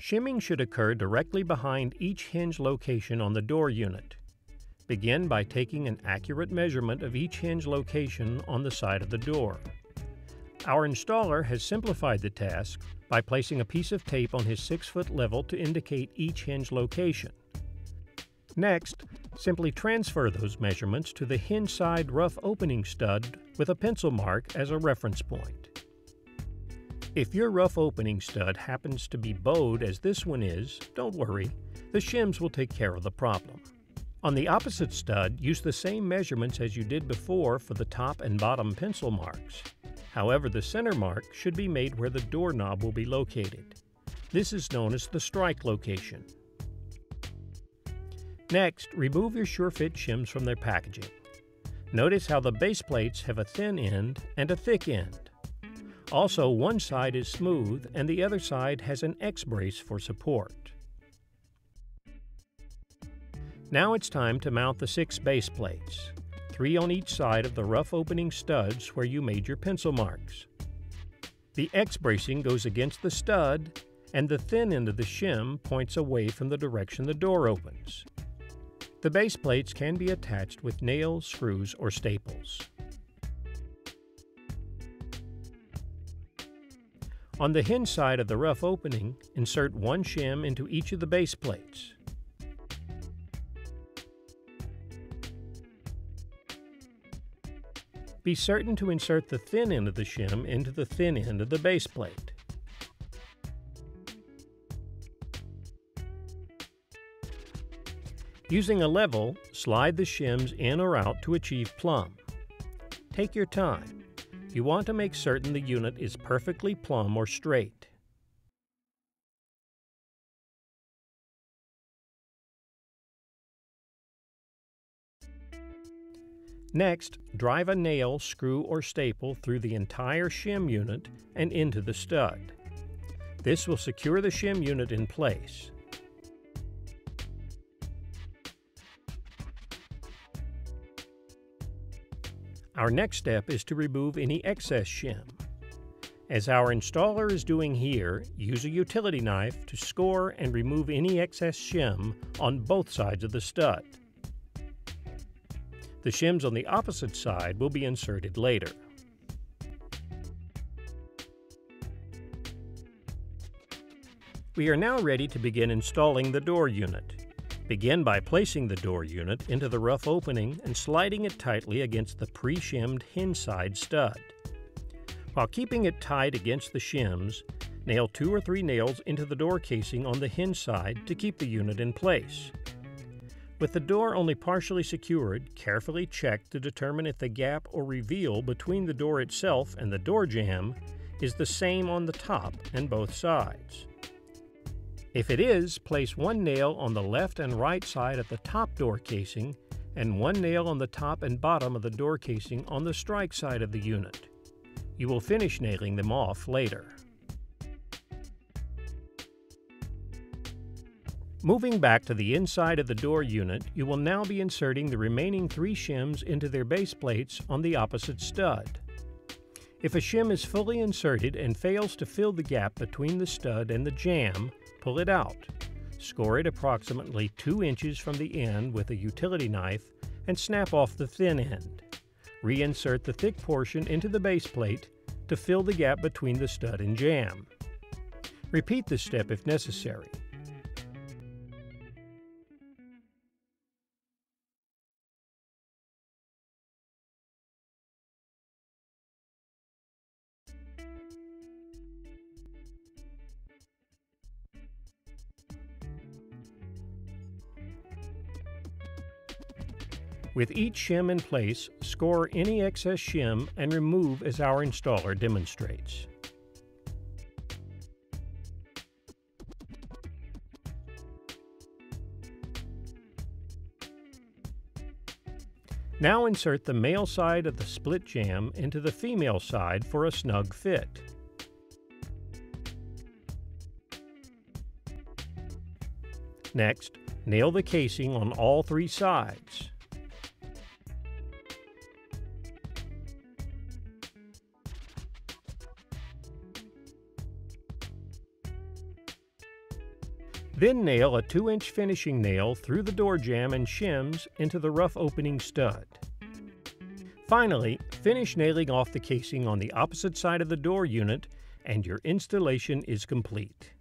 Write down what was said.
Shimming should occur directly behind each hinge location on the door unit. Begin by taking an accurate measurement of each hinge location on the side of the door. Our installer has simplified the task by placing a piece of tape on his 6-foot level to indicate each hinge location. Next, simply transfer those measurements to the hinge side rough opening stud with a pencil mark as a reference point. If your rough opening stud happens to be bowed as this one is, don't worry, the shims will take care of the problem. On the opposite stud, use the same measurements as you did before for the top and bottom pencil marks. However, the center mark should be made where the doorknob will be located. This is known as the strike location. Next, remove your SureFit shims from their packaging. Notice how the base plates have a thin end and a thick end. Also, one side is smooth and the other side has an X-brace for support. Now it's time to mount the 6 base plates, 3 on each side of the rough opening studs where you made your pencil marks. The X-bracing goes against the stud and the thin end of the shim points away from the direction the door opens. The base plates can be attached with nails, screws, or staples. On the hinge side of the rough opening, insert one shim into each of the base plates. Be certain to insert the thin end of the shim into the thin end of the base plate. Using a level, slide the shims in or out to achieve plumb. Take your time. You want to make certain the unit is perfectly plumb or straight. Next, drive a nail, screw, or staple through the entire shim unit and into the stud. This will secure the shim unit in place. Our next step is to remove any excess shim. As our installer is doing here, use a utility knife to score and remove any excess shim on both sides of the stud. The shims on the opposite side will be inserted later. We are now ready to begin installing the door unit. Begin by placing the door unit into the rough opening and sliding it tightly against the pre-shimmed hinge side stud. While keeping it tight against the shims, nail 2 or 3 nails into the door casing on the hinge side to keep the unit in place. With the door only partially secured, carefully check to determine if the gap or reveal between the door itself and the door jamb is the same on the top and both sides. If it is, place one nail on the left and right side of the top door casing and one nail on the top and bottom of the door casing on the strike side of the unit. You will finish nailing them off later. Moving back to the inside of the door unit, you will now be inserting the remaining 3 shims into their base plates on the opposite stud. If a shim is fully inserted and fails to fill the gap between the stud and the jamb, pull it out. Score it approximately 2 inches from the end with a utility knife and snap off the thin end. Reinsert the thick portion into the base plate to fill the gap between the stud and jamb. Repeat this step if necessary. With each shim in place, score any excess shim and remove as our installer demonstrates. Now insert the male side of the split jamb into the female side for a snug fit. Next, nail the casing on all 3 sides. Then nail a 2-inch finishing nail through the door jamb and shims into the rough opening stud. Finally, finish nailing off the casing on the opposite side of the door unit and your installation is complete.